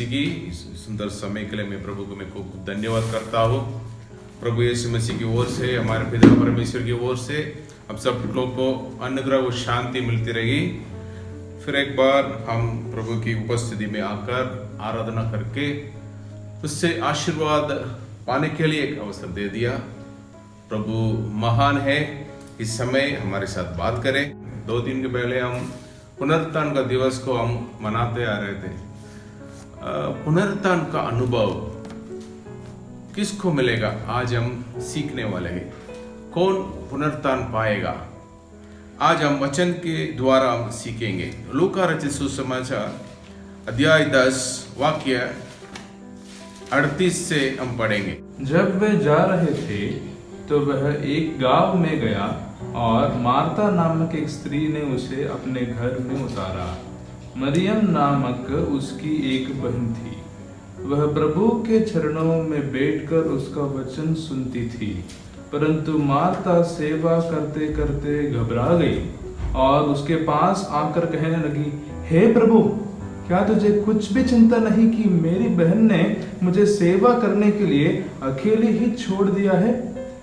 मसीह की सुंदर समय के लिए मैं प्रभु को मैं खूब धन्यवाद करता हूँ। प्रभु यीशु मसीह की ओर से, हमारे पिता परमेश्वर की ओर से हम सब लोग को अनुग्रह और शांति मिलती रही। फिर एक बार हम प्रभु की उपस्थिति में आकर आराधना करके उससे आशीर्वाद पाने के लिए एक अवसर दे दिया। प्रभु महान है। इस समय हमारे साथ बात करें। 2 दिन के पहले हम पुनरुत्थान का दिवस को हम मनाते आ रहे थे। पुनरुत्थान का अनुभव किसको मिलेगा, आज हम सीखने वाले हैं। कौन पुनरुत्थान पाएगा, आज हम वचन के द्वारा हम सीखेंगे। लूका रचित सुसमाचार अध्याय 10 वाक्य 38 से हम पढ़ेंगे। जब वे जा रहे थे तो वह एक गांव में गया और मार्ता नामक एक स्त्री ने उसे अपने घर में उतारा। मरियम नामक उसकी एक बहन थी। वह प्रभु के चरणों में बैठकर उसका वचन सुनती थी, परंतु मार्ता सेवा करते करते घबरा गई और उसके पास आकर कहने लगी, हे प्रभु, क्या तुझे कुछ भी चिंता नहीं कि मेरी बहन ने मुझे सेवा करने के लिए अकेले ही छोड़ दिया है?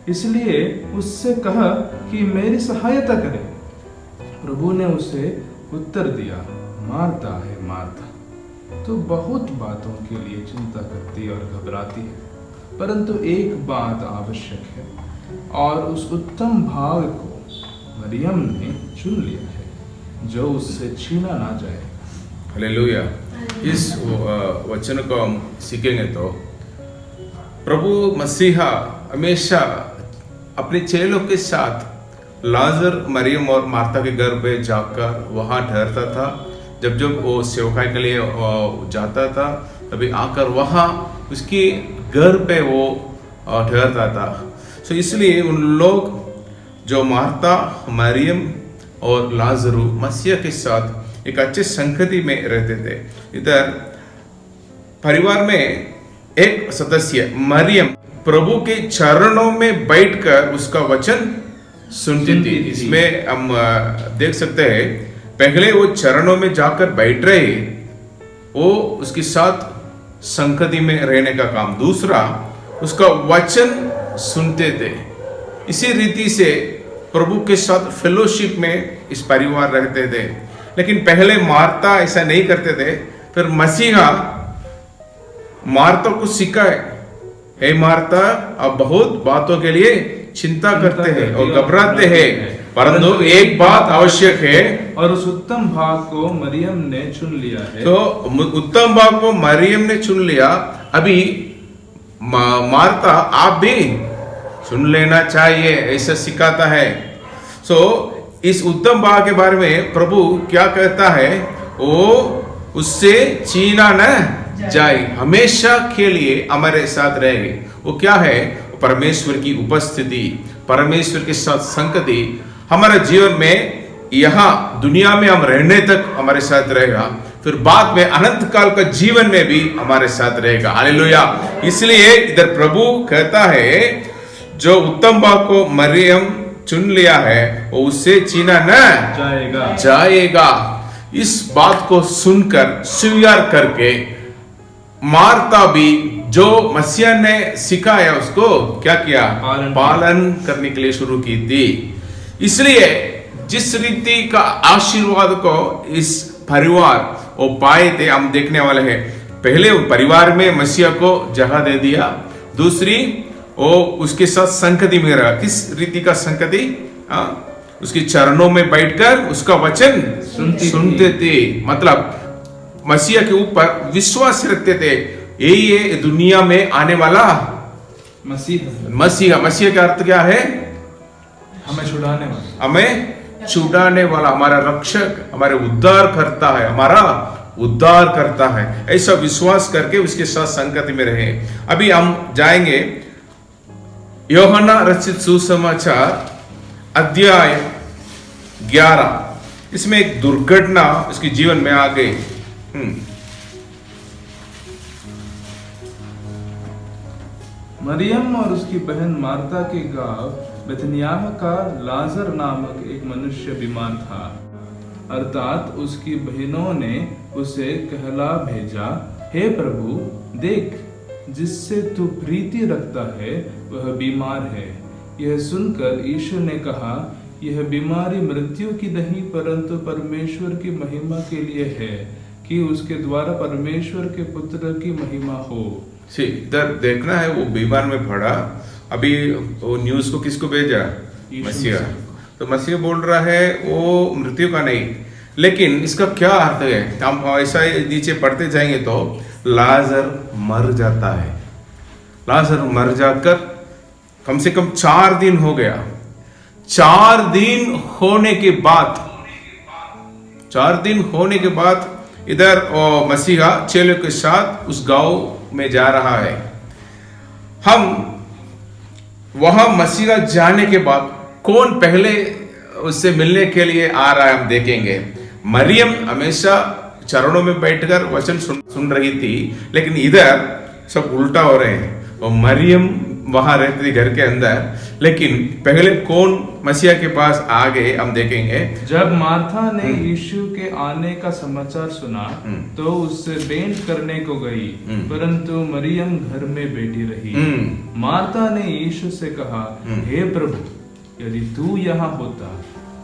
इसलिए उससे कहा कि मेरी सहायता करे। प्रभु ने उसे उत्तर दिया, मार्ता है मार्ता, तो बहुत बातों के लिए चिंता करती और घबराती है, परंतु एक बात आवश्यक है और उस उत्तम भाग को मरियम ने चुन लिया है, जो उससे छीना ना जाए। हालेलुया। इस वचन को हम सीखेंगे तो प्रभु मसीहा हमेशा अपने चेलों के साथ लाजर, मरियम और मार्ता के घर पे जाकर वहाँ ठहरता था। जब जब वो सेवकाई के लिए जाता था तभी आकर वहाँ उसके घर पे वो ठहरता था। सो इसलिए उन लोग जो मार्ता, मरियम और लाजरू मसीह के साथ एक अच्छे संगति में रहते थे। इधर परिवार में एक सदस्य मरियम प्रभु के चरणों में बैठकर उसका वचन सुनती थी। इसमें हम देख सकते हैं, पहले वो चरणों में जाकर बैठ रहे, वो उसके साथ संगति में रहने का काम। दूसरा, उसका वचन सुनते थे। इसी रीति से प्रभु के साथ फेलोशिप में इस परिवार रहते थे। लेकिन पहले मार्ता ऐसा नहीं करते थे। फिर मसीहा मार्ता को सिखाए, हे मार्ता, आप बहुत बातों के लिए चिंता करते हैं और घबराते हैं, परंतु एक बात आवश्यक है और उस उत्तम भाग को मरियम ने चुन लिया है। तो उत्तम भाग को मरियम ने चुन लिया। अभी मार्ता आप भी चुन लेना चाहिए, ऐसा सिखाता है। इस उत्तम भाग के बारे में प्रभु क्या कहता है, वो उससे छीना न जाए, हमेशा के लिए हमारे साथ रहेगी। वो क्या है? परमेश्वर की उपस्थिति, परमेश्वर के साथ संगति हमारे जीवन में, यहाँ दुनिया में हम रहने तक हमारे साथ रहेगा, फिर बाद में अनंत काल का जीवन में भी हमारे साथ रहेगा। हालेलुया। इसलिए इधर प्रभु कहता है, जो उत्तम भाग को मरियम चुन लिया है वो उससे छीना न जाएगा। इस बात को सुनकर स्वीकार करके मार्ता भी जो मसीह ने सिखाया उसको क्या किया? पालन करने के लिए शुरू की थी। इसलिए जिस रीति का आशीर्वाद को इस परिवार वो पाए थे, हम देखने वाले हैं। पहले परिवार में मसीह को जगह दे दिया। दूसरी, वो उसके साथ संगति में रहा। किस रीति का संगति? उसके चरणों में बैठकर उसका वचन सुनते थे। मतलब मसीह के ऊपर विश्वास रखते थे। यही है दुनिया में आने वाला मसीहा। मसीह का अर्थ क्या है? हमें छुड़ाने वाला, हमें छुड़ाने वाला, हमारा रक्षक, हमारे उद्धार करता है, हमारा उद्धार करता है। ऐसा विश्वास करके उसके साथ संगति में रहे। अभी हम जाएंगे यूहन्ना रचित सुसमाचार अध्याय 11। इसमें एक दुर्घटना उसके जीवन में आ गई। मरियम और उसकी बहन मार्ता के गांव बेथनियाह का लाजर नामक एक मनुष्य बीमार था। अर्थात उसकी बहनों ने उसे कहला भेजा हे प्रभु देख, जिससे तू प्रीति रखता है वह बीमार है। यह सुनकर यीशु ने कहा, यह बीमारी मृत्यु की नहीं परंतु परमेश्वर की महिमा के लिए है, कि उसके द्वारा परमेश्वर के पुत्र की महिमा हो। इधर देखना है, वो बीमार में पड़ा, अभी वो न्यूज को किसको भेजा? मसीहा। तो मसीहा बोल रहा है वो मृत्यु का नहीं, लेकिन इसका क्या अर्थ है? हम ऐसा नीचे पढ़ते जाएंगे तो लाजर मर जाता है। लाजर मर जाकर कम से कम 4 दिन हो गया। 4 दिन होने के बाद इधर मसीहा चेलों के साथ उस गांव में जा रहा है। हम वहां मसीहा जाने के बाद कौन पहले उससे मिलने के लिए आ रहा है हम देखेंगे। मरियम हमेशा चरणों में बैठकर वचन सुन रही थी, लेकिन इधर सब उल्टा हो रहे हैं। और मरियम वहां रहती थी घर के अंदर, लेकिन पहले कौन मसीहा के पास आ गए हम देखेंगे। जब मार्था ने यीशु के आने का समाचार सुना तो उससे भेंट करने को गई, परंतु मरियम घर में बैठी रही। मार्था ने यीशु से कहा, हे प्रभु, यदि तू यहाँ होता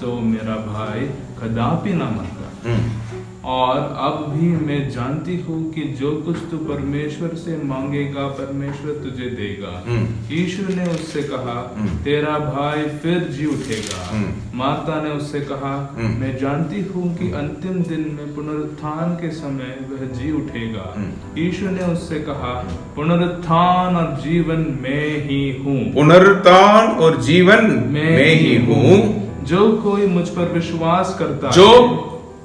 तो मेरा भाई कदापि न मरता। और अब भी मैं जानती हूँ कि जो कुछ तू परमेश्वर से मांगेगा परमेश्वर तुझे देगा। यीशु ने उससे कहा, तेरा भाई फिर जी उठेगा। माता ने उससे कहा, मैं जानती हूँ कि अंतिम दिन में पुनरुत्थान के समय वह जी उठेगा। यीशु ने उससे कहा, पुनरुत्थान और जीवन मैं ही हूँ। पुनरुत्थान और जीवन मैं ही हूँ। जो कोई मुझ पर विश्वास करता जो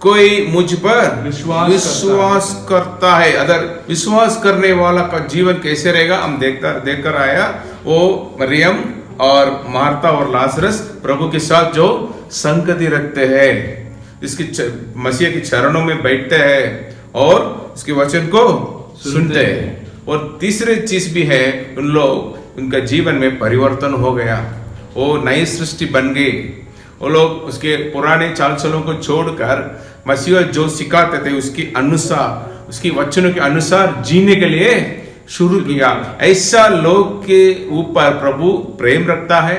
कोई मुझ पर विश्वास करता है। अगर विश्वास करने वाला का जीवन कैसे रहेगा हम देखकर आया। वो मरियम और मार्था और लाजरस प्रभु के साथ जो संगति रखते हैं, इसकी मसीह के चरणों में बैठते हैं और उसके वचन को सुनते हैं। और तीसरी चीज भी है, उनका जीवन में परिवर्तन हो गया, वो नई सृष्टि बन गई। वो लोग उसके पुराने चाल चलों को छोड़कर मसीह जो सिखाते थे उसके अनुसार, उसकी वचनों के अनुसार जीने के लिए शुरू किया। ऐसा लोग के ऊपर प्रभु प्रेम रखता है।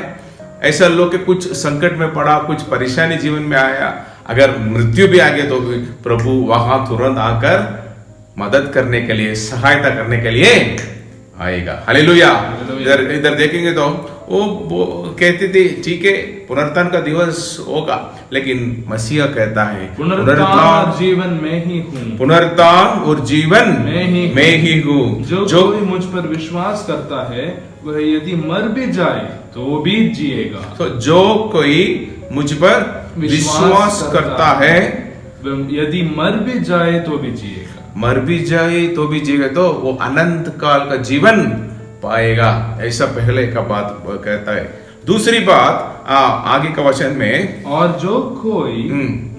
ऐसा लोग के कुछ संकट में पड़ा, कुछ परेशानी जीवन में आया, अगर मृत्यु भी आ गई तो भी प्रभु वहां तुरंत आकर मदद करने के लिए, सहायता करने के लिए आएगा। हालेलुया। इधर देखेंगे तो वो कहती थी ठीक है पुनरुत्थान का दिवस होगा, लेकिन मसीहा कहता है पुनरुत्थान और जीवन मैं ही हूँ। पुनरुत्थान और जीवन मैं ही हूँ। जो कोई मुझ पर विश्वास करता है वह यदि मर भी जाए तो भी जिएगा। तो जो कोई मुझ पर विश्वास करता है, यदि मर भी जाए तो भी जिएगा। मर भी जाए तो भी जिएगा, तो वो अनंत काल का जीवन पाएगा। ऐसा पहले का बात कहता है। दूसरी बात आगे का वचन में, और जो कोई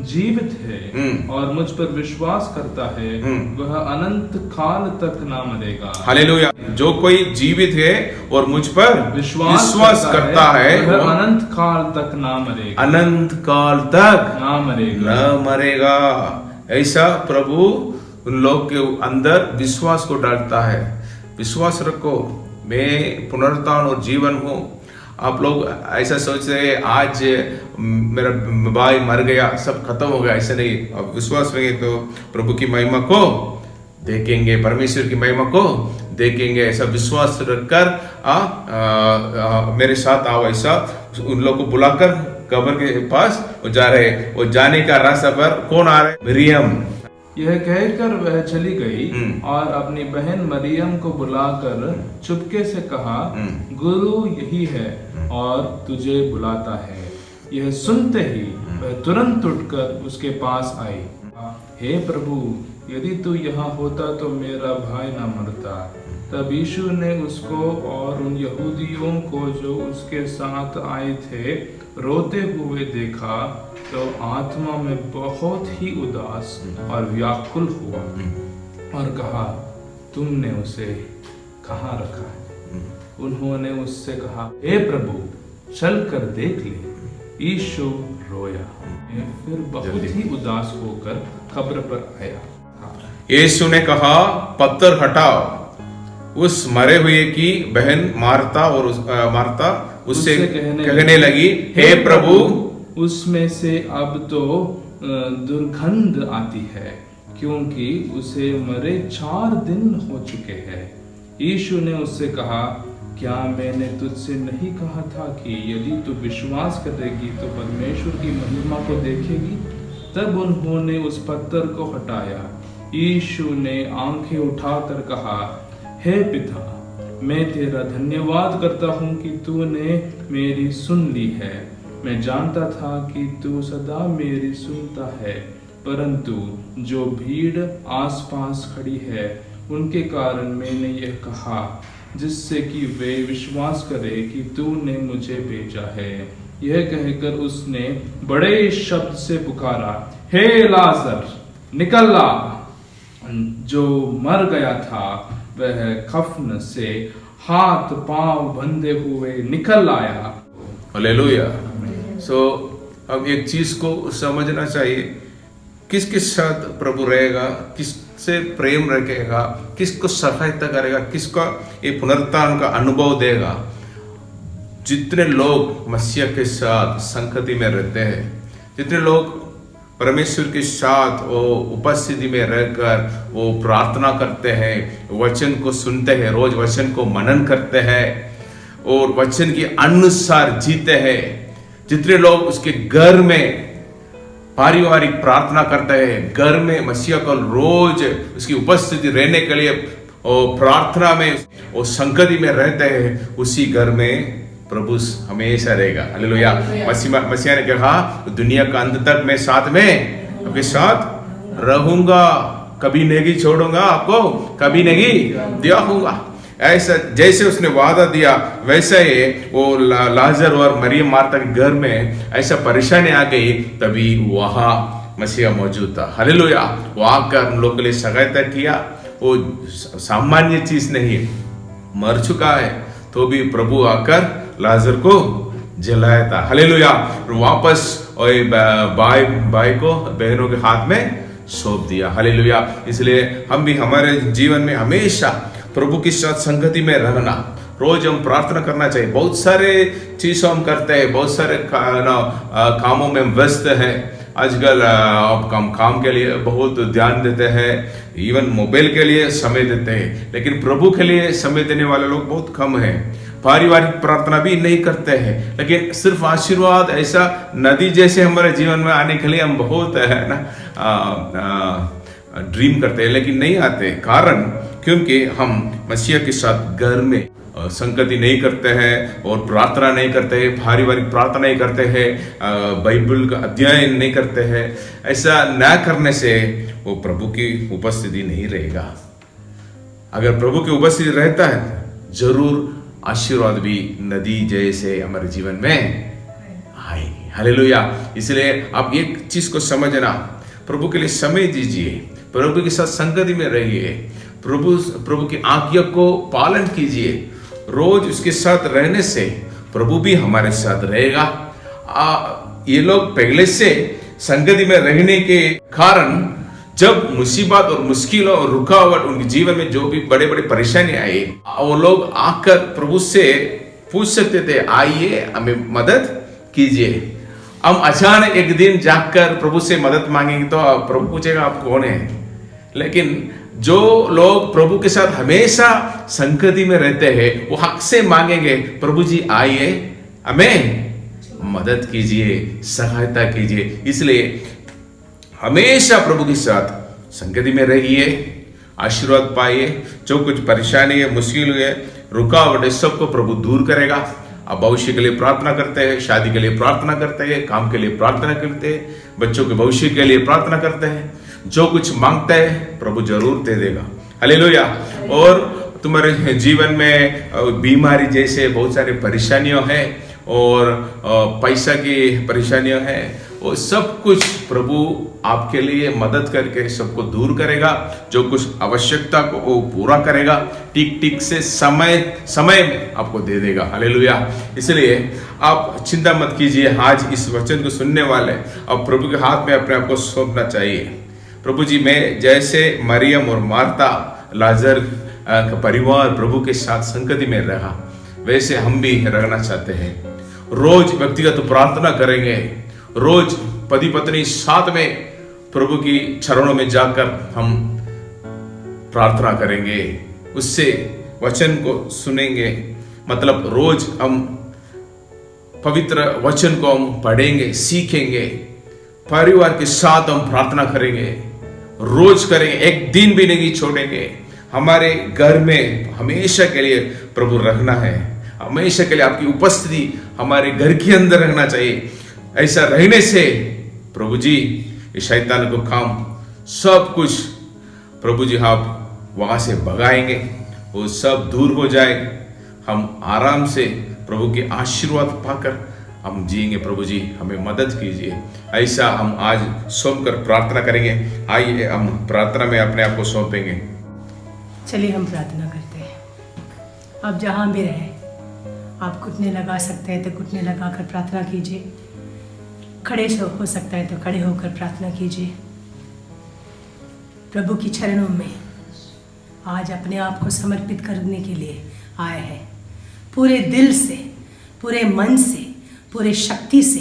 जीवित है और मुझ पर विश्वास करता है वह अनंत काल तक ना मरेगा। हालेलुया। जो कोई जीवित है और मुझ पर विश्वास करता है वह अनंत काल तक ना मरेगा। अनंत काल तक ना मरेगा। ऐसा प्रभु उन लोग के अंदर विश्वास को डालता है। विश्वास रखो, मैं पुनरुत्थान और जीवन हूँ। आप लोग ऐसा सोच रहे हैं आज मेरा भाई मर गया, सब खत्म हो गया, ऐसा नहीं। अब विश्वास रखेंगे तो प्रभु की महिमा को देखेंगे, परमेश्वर की महिमा को देखेंगे। ऐसा विश्वास रखकर मेरे साथ आओ, ऐसा उन लोग को बुलाकर कब्र के पास वो जा रहे। वो जाने का रास्ता पर कौन आ रहे? मरियम। यह कहकर वह चली गई और अपनी बहन मरियम को बुलाकर चुपके से कहा, गुरु यही है और तुझे बुलाता है। यह सुनते ही वह तुरंत उठकर उसके पास आई। हे प्रभु, यदि तू यहाँ होता तो मेरा भाई न मरता। तब यीशु ने उसको और उन यहूदियों को जो उसके साथ आए थे रोते हुए देखा तो आत्मा में बहुत ही उदास और व्याकुल हुआ और कहा, तुमने उसे कहाँ रखा है? उन्होंने उससे कहा, हे प्रभु, चल कर देख ले। यीशु रोया, फिर बहुत ही उदास होकर कब्र पर आया। यीशु ने कहा, पत्थर हटाओ। उस मरे हुए की बहन मार्ता मार्ता उससे कहने लगी, हे प्रभु, उसमें से अब तो दुर्गंध आती है, क्योंकि उसे मरे 4 दिन हो चुके हैं। यीशु ने उससे कहा, क्या मैंने तुझसे नहीं कहा था कि यदि तू विश्वास करेगी तो परमेश्वर की महिमा को देखेगी? तब उन्होंने उस पत्थर को हटाया। यीशु ने आंखें उठाकर कहा, हे पिता, मैं तेरा धन्यवाद करता हूँ कि तूने मेरी सुन ली है। मैं जानता था कि तू सदा मेरी सुनता है, परंतु जो भीड़ आसपास खड़ी है उनके कारण मैंने यह कहा, जिससे कि वे विश्वास करें कि तूने मुझे भेजा है। यह कहकर उसने बड़े शब्द से पुकारा, हे लाजर, निकल आ। जो मर गया था वह कफन से हाथ पांव बंधे हुए निकल आया। हालेलुया। सो अब एक चीज को समझना चाहिए, किसके साथ प्रभु रहेगा, किससे प्रेम रखेगा, किसको सहायता करेगा, किसका ये पुनरुत्थान का अनुभव देगा। जितने लोग मसीह के साथ संगति में रहते हैं, जितने लोग परमेश्वर के साथ वो उपस्थिति में रहकर वो प्रार्थना करते हैं, वचन को सुनते हैं, रोज वचन को मनन करते हैं और वचन के अनुसार जीते हैं, जितने लोग उसके घर में पारिवारिक प्रार्थना करते हैं, घर में मसीह को रोज उसकी उपस्थिति रहने के लिए और प्रार्थना में और संगति में रहते हैं, उसी घर में प्रभु हमेशा रहेगा। हालेलुया। मसीह ने कहा, दुनिया का अंत तक मैं साथ में आपके साथ रहूंगा, कभी नहीं छोड़ूंगा, आपको कभी नहीं दिखाऊंगा। ऐसा जैसे उसने वादा दिया वैसे ही वो लाजर और मरियम मार्ता के घर में ऐसा परेशानी आ गई, तभी वहां मसीहा मौजूद था। हालेलुया। वो आकर उन लोगों के लिए सहायता किया। वो सामान्य चीज नहीं, मर चुका है तो भी प्रभु आकर लाजर को जलाया था। हालेलुया। वापस भाई को बहनों के हाथ में सौंप दिया। हालेलुया। इसलिए हम भी हमारे जीवन में हमेशा प्रभु के साथ संगति में रहना, रोज हम प्रार्थना करना चाहिए। बहुत सारे चीज़ हम करते हैं, बहुत सारे कामों में व्यस्त हैं आजकल। आप काम के लिए बहुत ध्यान देते हैं, इवन मोबाइल के लिए समय देते हैं, लेकिन प्रभु के लिए समय देने वाले लोग बहुत कम हैं। पारिवारिक प्रार्थना भी नहीं करते हैं, लेकिन सिर्फ आशीर्वाद ऐसा नदी जैसे हमारे जीवन में आने के लिए हम बहुत है ना ड्रीम करते हैं, लेकिन नहीं आते। कारण क्योंकि हम मसीह के साथ घर में संगति नहीं करते हैं और प्रार्थना नहीं करते हैं, पारिवारिक प्रार्थना नहीं करते हैं, बाइबल का अध्ययन नहीं करते हैं। ऐसा न करने से वो प्रभु की उपस्थिति नहीं रहेगा। अगर प्रभु की उपस्थिति रहता है, जरूर आशीर्वाद भी नदी जैसे हमारे जीवन में आएगी। हालेलुया। इसलिए आप एक चीज को समझना, प्रभु के लिए समय दीजिए, प्रभु के साथ संगति में रहिए, प्रभु की आज्ञा को पालन कीजिए। रोज उसके साथ रहने से प्रभु भी हमारे साथ रहेगा। ये लोग पहले से संगति में रहने के कारण जब मुसीबत और मुश्किल और रुकावट उनके जीवन में जो भी बड़े बड़े परेशानी आई, वो लोग आकर प्रभु से पूछ सकते थे, आइए हमें मदद कीजिए। हम अचानक एक दिन जाकर प्रभु से मदद मांगेंगे तो प्रभु पूछेगा आप कौन है। लेकिन जो लोग प्रभु के साथ हमेशा संगति में रहते हैं, वो हक से मांगेंगे, प्रभु जी आइए हमें मदद कीजिए, सहायता कीजिए। इसलिए हमेशा प्रभु के साथ संगति में रहिए, आशीर्वाद पाइए। जो कुछ परेशानी है, मुश्किल है, रुकावट है, सबको प्रभु दूर करेगा। आप भविष्य के लिए प्रार्थना करते हैं, शादी के लिए प्रार्थना करते हैं, काम के लिए प्रार्थना करते हैं, बच्चों के भविष्य के लिए प्रार्थना करते हैं, जो कुछ मांगते हैं प्रभु जरूर दे देगा। हालेलुया। और तुम्हारे जीवन में बीमारी जैसे बहुत सारी परेशानियां हैं और पैसा की परेशानियां हैं, वो सब कुछ प्रभु आपके लिए मदद करके सबको दूर करेगा। जो कुछ आवश्यकता को वो पूरा करेगा, टिक टिक से समय में आपको दे देगा। हालेलुया। इसलिए आप चिंता मत कीजिए। आज इस वचन को सुनने वाले अब प्रभु के हाथ में अपने आप को सौंपना चाहिए। प्रभु जी, मैं जैसे मरियम और मार्ता लाजर का परिवार प्रभु के साथ संगति में रहा, वैसे हम भी रहना चाहते हैं। रोज व्यक्तिगत प्रार्थना करेंगे, रोज पति पत्नी साथ में प्रभु की चरणों में जाकर हम प्रार्थना करेंगे, उससे वचन को सुनेंगे। मतलब रोज हम पवित्र वचन को हम पढ़ेंगे, सीखेंगे, परिवार के साथ हम प्रार्थना करेंगे, रोज करेंगे, एक दिन भी नहीं छोड़ेंगे। हमारे घर में हमेशा के लिए प्रभु रहना है, हमेशा के लिए आपकी उपस्थिति हमारे घर के अंदर रहना चाहिए। ऐसा रहने से प्रभु जी इस शैतान को काम सब कुछ प्रभु जी आप वहां से भगाएंगे, वो सब दूर हो जाए, हम आराम से प्रभु के आशीर्वाद पाकर हम जिएंगे। प्रभु जी हमें मदद कीजिए। ऐसा हम आज सौंप कर प्रार्थना करेंगे। आइए हम प्रार्थना में अपने आप को सौंपेंगे। चलिए हम प्रार्थना करते हैं। आप जहाँ भी रहें, आप घुटने लगा सकते हैं तो घुटने लगाकर प्रार्थना कीजिए, खड़े हो सकता है तो खड़े होकर प्रार्थना कीजिए। प्रभु की चरणों में आज अपने आप को समर्पित करने के लिए आए हैं। पूरे दिल से, पूरे मन से, पूरे शक्ति से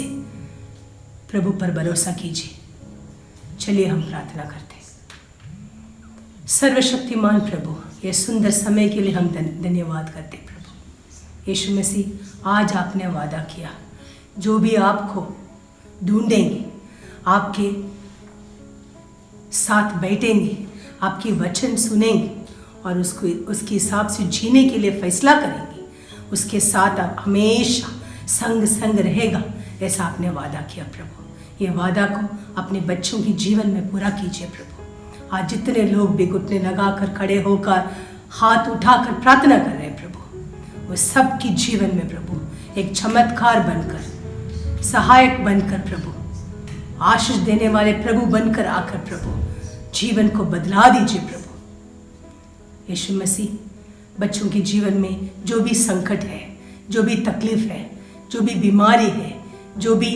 प्रभु पर भरोसा कीजिए। चलिए हम प्रार्थना करते हैं। सर्वशक्तिमान प्रभु, ये सुंदर समय के लिए हम धन्यवाद करते हैं। प्रभु यीशु मसीह, आज आपने वादा किया, जो भी आपको ढूंढेंगे, आपके साथ बैठेंगे, आपकी वचन सुनेंगे और उसके हिसाब से जीने के लिए फैसला करेंगे, उसके साथ आप हमेशा संग रहेगा, ऐसा आपने वादा किया। प्रभु ये वादा को अपने बच्चों के जीवन में पूरा कीजिए। प्रभु आज जितने लोग भी घुटने लगाकर, खड़े होकर, हाथ उठाकर प्रार्थना कर रहे हैं प्रभु, वो सब की जीवन में प्रभु एक चमत्कार बनकर, सहायक बनकर, प्रभु आशीष देने वाले प्रभु बनकर आकर प्रभु जीवन को बदला दीजिए। प्रभु यीशु मसीह, बच्चों के जीवन में जो भी संकट है, जो भी तकलीफ है, जो भी बीमारी है, जो भी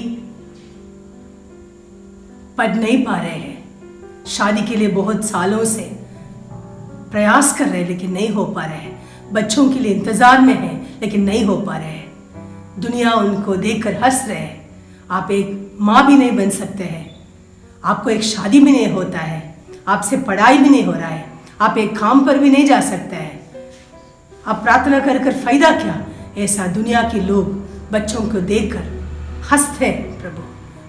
पढ़ नहीं पा रहे हैं, शादी के लिए बहुत सालों से प्रयास कर रहे हैं लेकिन नहीं हो पा रहे हैं, बच्चों के लिए इंतजार में है लेकिन नहीं हो पा रहे हैं, दुनिया उनको देखकर हंस रहे हैं, आप एक माँ भी नहीं बन सकते हैं, आपको एक शादी भी नहीं होता है, आपसे पढ़ाई भी नहीं हो रहा है, आप एक काम पर भी नहीं जा सकते हैं, आप प्रार्थना कर कर फायदा क्या? ऐसा दुनिया के लोग बच्चों को देखकर हंसते हैं। प्रभु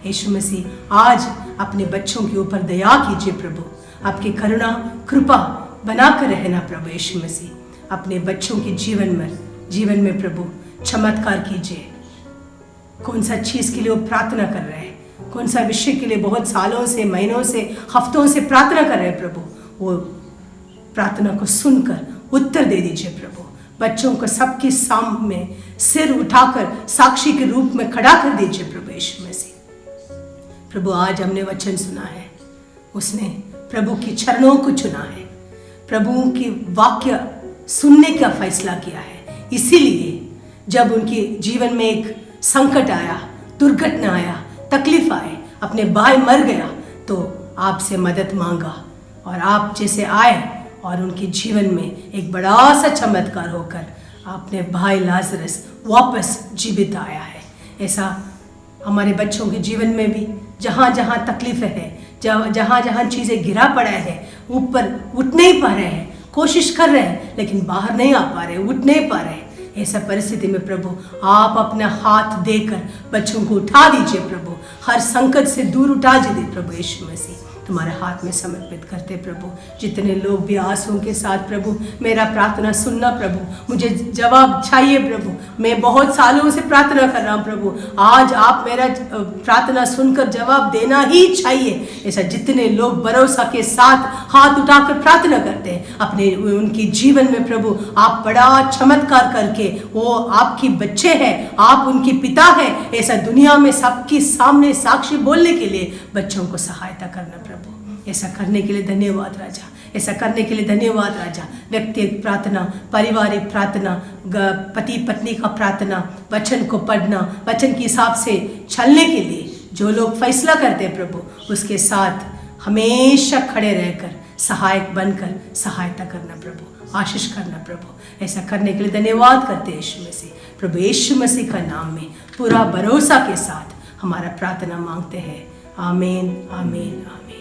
यीशु मसीह, आज अपने बच्चों के ऊपर दया कीजिए। प्रभु आपकी करुणा कृपा बनाकर रहना। प्रभु यीशु मसीह, अपने बच्चों के जीवन में प्रभु चमत्कार कीजिए। कौन सा चीज़ के लिए वो प्रार्थना कर रहे हैं, कौन सा विषय के लिए बहुत सालों से, महीनों से, हफ्तों से प्रार्थना कर रहे हैं प्रभु, वो प्रार्थना को सुनकर उत्तर दे दीजिए। प्रभु बच्चों को सबके सामने सिर उठाकर साक्षी के रूप में खड़ा कर दीजिए। प्रभु यीशु मसीह, प्रभु आज हमने वचन सुना है, उसने प्रभु के चरणों को चुना है, प्रभु के वाक्य सुनने का फैसला किया है। इसीलिए जब उनके जीवन में एक संकट आया, दुर्घटना आया, तकलीफ आए, अपने भाई मर गया, तो आपसे मदद मांगा और आप जैसे आए और उनके जीवन में एक बड़ा सा चमत्कार होकर अपने भाई लाजरस वापस जीवित आया है। ऐसा हमारे बच्चों के जीवन में भी जहाँ जहाँ तकलीफें हैं, जहाँ जहाँ चीज़ें गिरा पड़ा है, ऊपर उठ नहीं पा रहे हैं, कोशिश कर रहे हैं लेकिन बाहर नहीं आ पा रहे, उठ नहीं पा रहे, ऐसा परिस्थिति में प्रभु आप अपना हाथ देकर बच्चों को उठा दीजिए। प्रभु हर संकट से दूर उठा दीजिए। प्रभु यीशु मसीह, तुम्हारे हाथ में समर्पित करते प्रभु। जितने लोग भी आंसुओं के साथ प्रभु मेरा प्रार्थना सुनना प्रभु, मुझे जवाब चाहिए प्रभु, मैं बहुत सालों से प्रार्थना कर रहा हूँ प्रभु, आज आप मेरा प्रार्थना सुनकर जवाब देना ही चाहिए। ऐसा जितने लोग भरोसा के साथ हाथ उठाकर प्रार्थना करते हैं अपने उनके जीवन में प्रभु आप बड़ा चमत्कार करके, वो आपके बच्चे हैं, आप उनके पिता हैं, ऐसा दुनिया में सबके सामने साक्षी बोलने के लिए बच्चों को सहायता करना प्रभु। ऐसा करने के लिए धन्यवाद राजा, ऐसा करने के लिए धन्यवाद राजा। व्यक्तिगत प्रार्थना, पारिवारिक प्रार्थना, पति पत्नी का प्रार्थना, वचन को पढ़ना, वचन के हिसाब से चलने के लिए जो लोग फैसला करते हैं प्रभु, उसके साथ हमेशा खड़े रहकर सहायक बनकर सहायता करना प्रभु, आशीष करना प्रभु। ऐसा करने के लिए धन्यवाद करते हैं यीशु मसीह। प्रभु यीशु मसीह का नाम में पूरा भरोसा के साथ हमारा प्रार्थना मांगते हैं। आमीन, आमीन, आमीन।